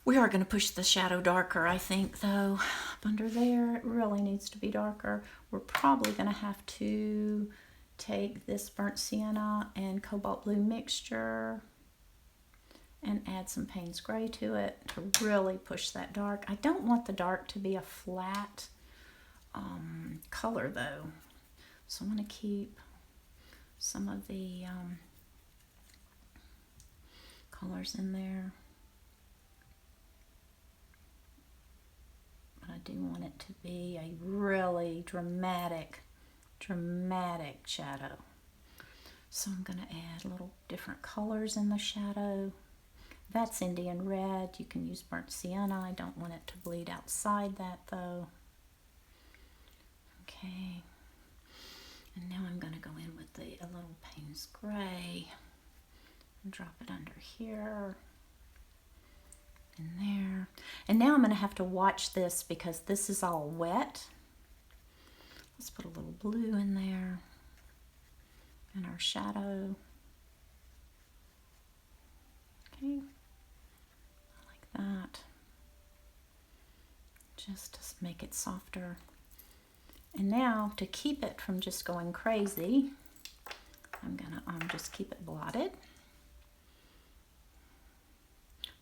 We are going to push the shadow darker, I think, though. Up under there, it really needs to be darker. We're probably going to have to take this burnt sienna and cobalt blue mixture and add some Payne's Gray to it to really push that dark. I don't want the dark to be a flat color, though. So I'm going to keep some of the colors in there. But I do want it to be a really dramatic shadow. So I'm going to add little different colors in the shadow. That's Indian red. You can use burnt sienna. I don't want it to bleed outside that, though. Okay. And now I'm going to go in with a little Payne's Gray and drop it under here and there. And now I'm going to have to watch this because this is all wet. Let's put a little blue in there and our shadow. Okay, like that. Just to make it softer. And now to keep it from just going crazy, I'm gonna just keep it blotted.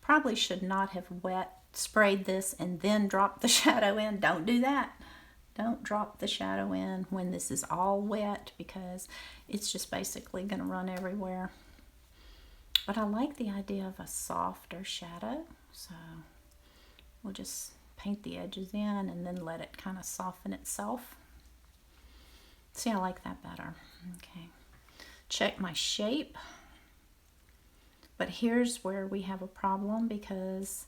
Probably should not have sprayed this and then dropped the shadow in. Don't do that. Don't drop the shadow in when this is all wet because it's just basically gonna run everywhere. But I like the idea of a softer shadow, so we'll just paint the edges in and then let it kind of soften itself. See, I like that better. Okay, check my shape. But here's where we have a problem because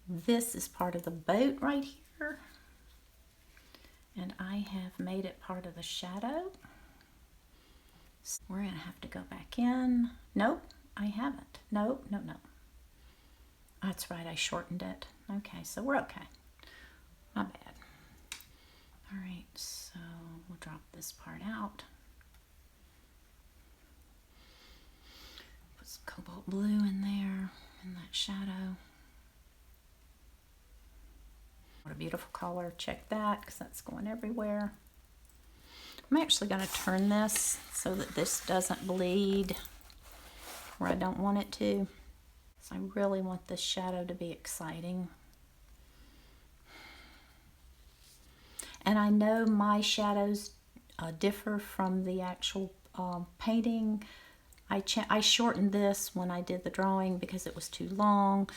this is part of the boat right here. And I have made it part of the shadow. So we're gonna have to go back in. Nope, I haven't. Nope, no. That's right, I shortened it. Okay, so we're okay. My bad. All right, so we'll drop this part out. Put some cobalt blue in there, in that shadow. What a beautiful color. Check that, because that's going everywhere. I'm actually going to turn this so that this doesn't bleed where I don't want it to. So I really want this shadow to be exciting. And I know my shadows differ from the actual painting. I shortened this when I did the drawing because it was too long.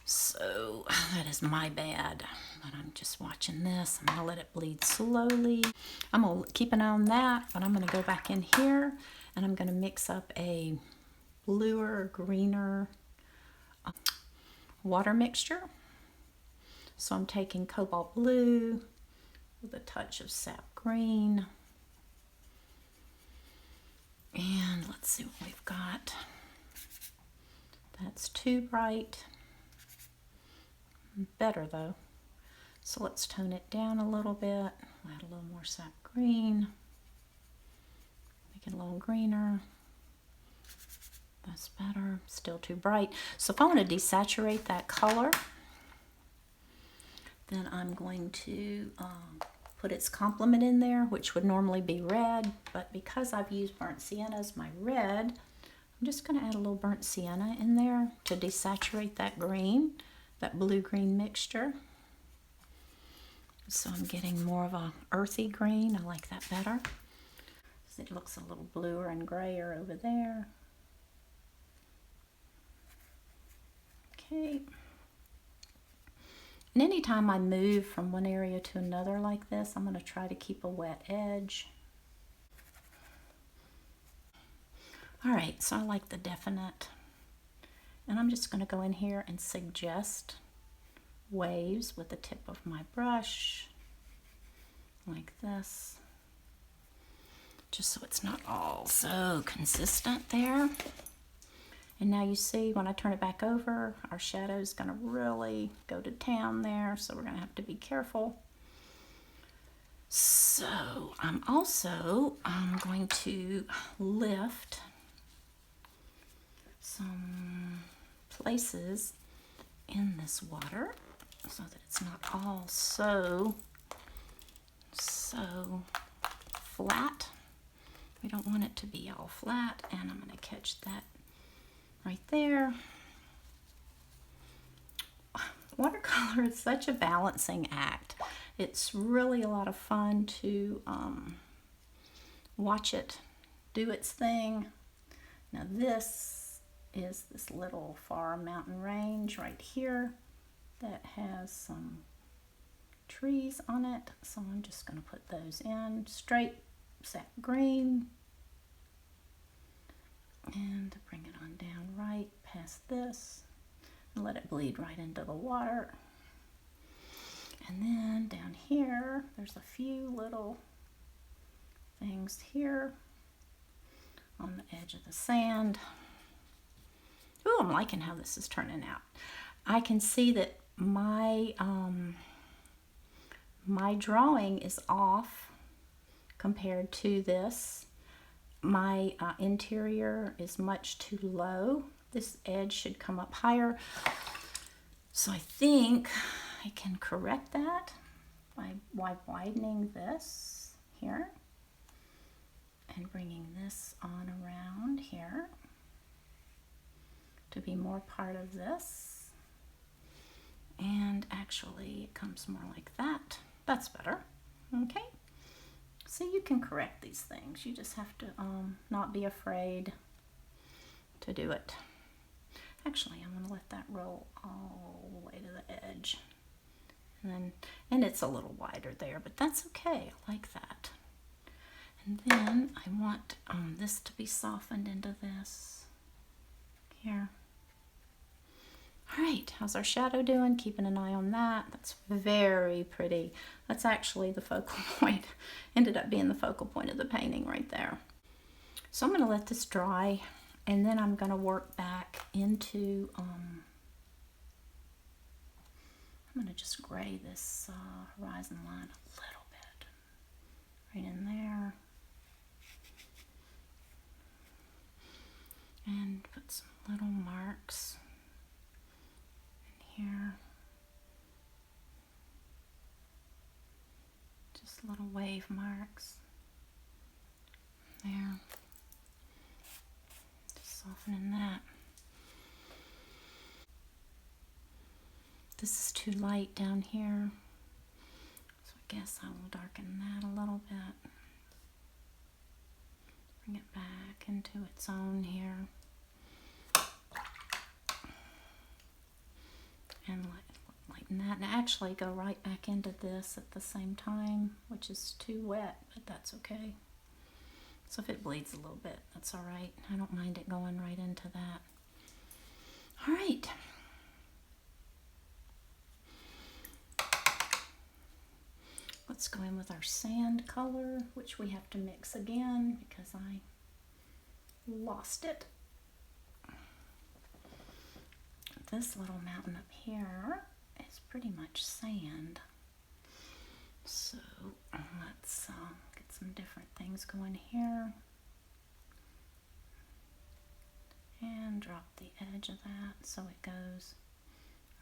So that is my bad. But I'm just watching this. I'm gonna let it bleed slowly. I'm gonna keep an eye on that, but I'm gonna go back in here and I'm gonna mix up a bluer, greener water mixture. So I'm taking cobalt blue with a touch of sap green. And let's see what we've got. That's too bright. Better though. So let's tone it down a little bit. Add a little more sap green. Make it a little greener. That's better. Still too bright. So if I want to desaturate that color, then I'm going to put its complement in there, which would normally be red, but because I've used burnt sienna as my red, I'm just going to add a little burnt sienna in there to desaturate that green, that blue-green mixture. So I'm getting more of a earthy green. I like that better. It looks a little bluer and grayer over there. Okay. And anytime I move from one area to another like this, I'm going to try to keep a wet edge. All right, so I like the definite. And I'm just going to go in here and suggest waves with the tip of my brush, like this. Just so it's not all so consistent there. And now you see when I turn it back over, our shadow is going to really go to town there, so we're going to have to be careful. So I'm also going to lift some places in this water so that it's not all so flat. We don't want it to be all flat, and I'm going to catch that right there. Watercolor is such a balancing act. It's really a lot of fun to watch it do its thing. Now this is this little far mountain range right here that has some trees on it, so I'm just going to put those in straight sap green and bring it on down right past this and let it bleed right into the water. And then down here there's a few little things here on the edge of the sand. Ooh, I'm liking how this is turning out. I can see that my my drawing is off compared to this. My interior is much too low. This edge should come up higher. So I think I can correct that by widening this here and bringing this on around here to be more part of this. And actually it comes more like that. That's better. Okay, so you can correct these things. You just have to not be afraid to do it. Actually, I'm going to let that roll all the way to the edge. And it's a little wider there, but that's okay. I like that. And then I want this to be softened into this here. All right, how's our shadow doing? Keeping an eye on that. That's very pretty. That's actually the focal point. Ended up being the focal point of the painting right there. So I'm going to let this dry, and then I'm going to work back into, I'm going to just gray this horizon line a little bit. Right in there. And put some little marks in here. Just little wave marks. There. Just softening that. This is too light down here, so I guess I will darken that a little bit. Bring it back into its own here. And lighten that, and actually go right back into this at the same time, which is too wet, but that's okay. So if it bleeds a little bit, that's all right. I don't mind it going right into that. All right. Let's go in with our sand color, which we have to mix again because I lost it. This little mountain up here is pretty much sand. So let's get some different things going here. And drop the edge of that so it goes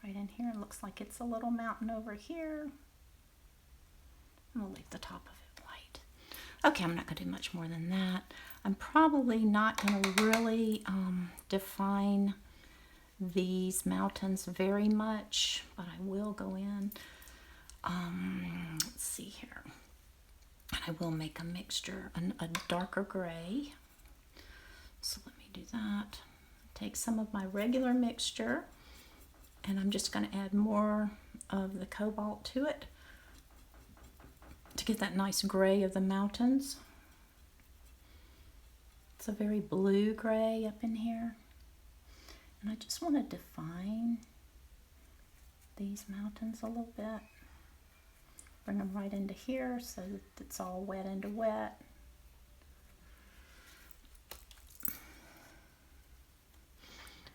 right in here. It looks like it's a little mountain over here. And we'll leave the top of it white. Okay, I'm not going to do much more than that. I'm probably not going to really define these mountains very much, but I will go in. Let's see here. I will make a mixture, a darker gray. So let me do that. Take some of my regular mixture, and I'm just going to add more of the cobalt to it to get that nice gray of the mountains. It's a very blue gray up in here. And I just want to define these mountains a little bit. Bring them right into here so that it's all wet into wet.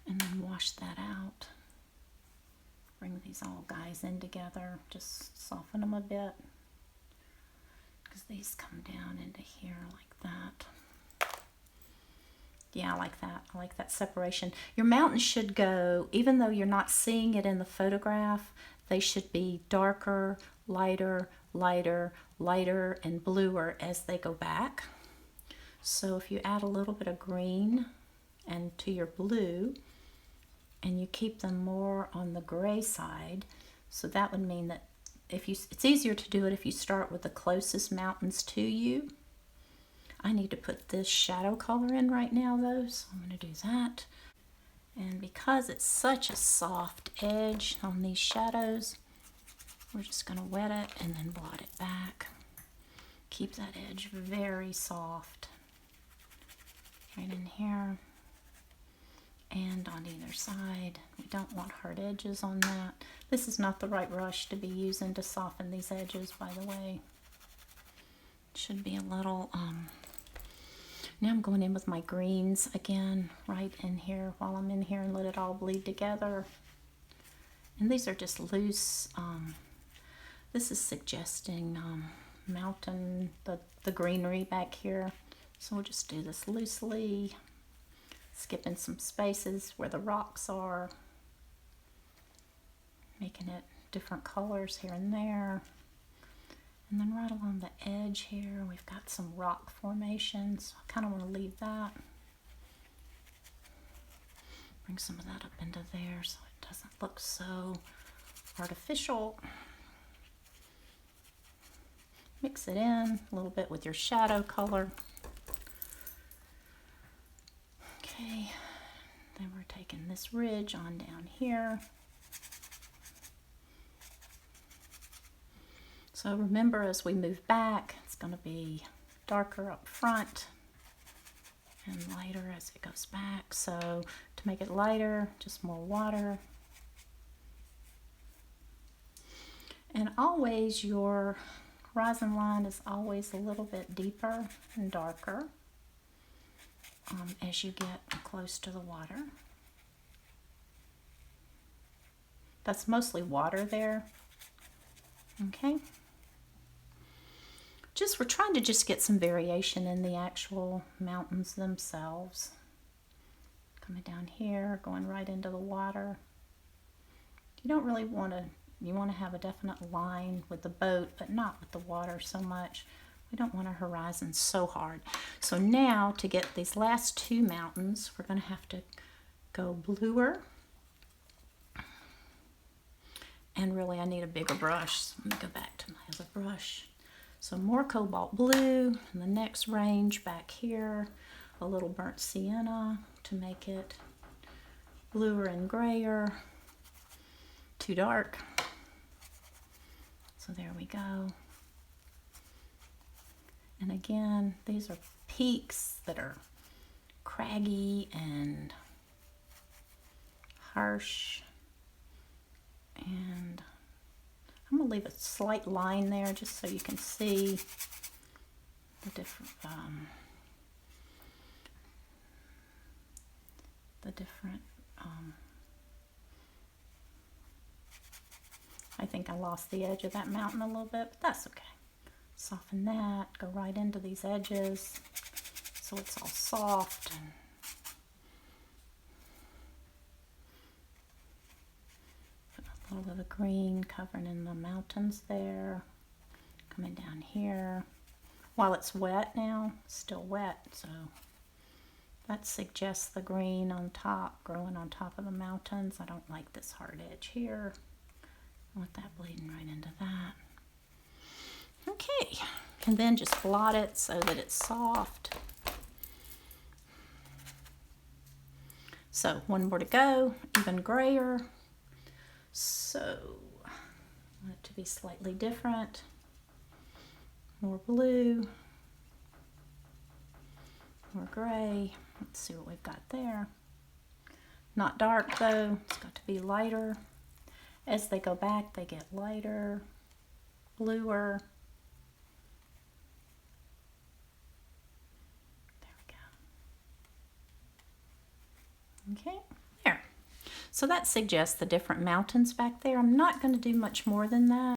And then wash that out. Bring these all guys in together. Just soften them a bit. Because these come down into here like that. Yeah, I like that. I like that separation. Your mountains should go, even though you're not seeing it in the photograph, they should be darker, lighter, lighter, lighter, and bluer as they go back. So if you add a little bit of green and to your blue, and you keep them more on the gray side, so that would mean that it's easier to do it if you start with the closest mountains to you. I need to put this shadow color in right now though, so I'm going to do that. And because it's such a soft edge on these shadows, we're just going to wet it and then blot it back. Keep that edge very soft. Right in here and on either side. We don't want hard edges on that. This is not the right brush to be using to soften these edges, by the way. It should be a little, now I'm going in with my greens again, right in here while I'm in here, and let it all bleed together. And these are just loose, this is suggesting mountain, the greenery back here. So we'll just do this loosely, skipping some spaces where the rocks are, making it different colors here and there. And then right along the edge here, we've got some rock formations. I kind of want to leave that. Bring some of that up into there so it doesn't look so artificial. Mix it in a little bit with your shadow color. Okay, then we're taking this ridge on down here. So remember, as we move back, it's going to be darker up front and lighter as it goes back. So to make it lighter, just more water. And always your horizon line is always a little bit deeper and darker as you get close to the water. That's mostly water there. Okay. We're trying to just get some variation in the actual mountains themselves. Coming down here, going right into the water. You don't really want to, you want to have a definite line with the boat, but not with the water so much. We don't want our horizon so hard. So now to get these last two mountains, we're going to have to go bluer. And really I need a bigger brush. So let me go back to my other brush. So more cobalt blue, and the next range back here, a little burnt sienna to make it bluer and grayer. Too dark. So there we go. And again, these are peaks that are craggy and harsh. And I'm going to leave a slight line there just so you can see the different I think I lost the edge of that mountain a little bit, but that's okay. Soften that, go right into these edges so it's all soft. And a little bit of green covering in the mountains there. Coming down here. While it's wet now, it's still wet, so that suggests the green on top, growing on top of the mountains. I don't like this hard edge here. I want that bleeding right into that. Okay, and then just blot it so that it's soft. So one more to go, even grayer. So I want it to be slightly different. More blue, more gray. Let's see what we've got there. Not dark though, it's got to be lighter. As they go back, they get lighter, bluer. There we go. Okay, there. So that suggests the different mountains back there. I'm not going to do much more than that.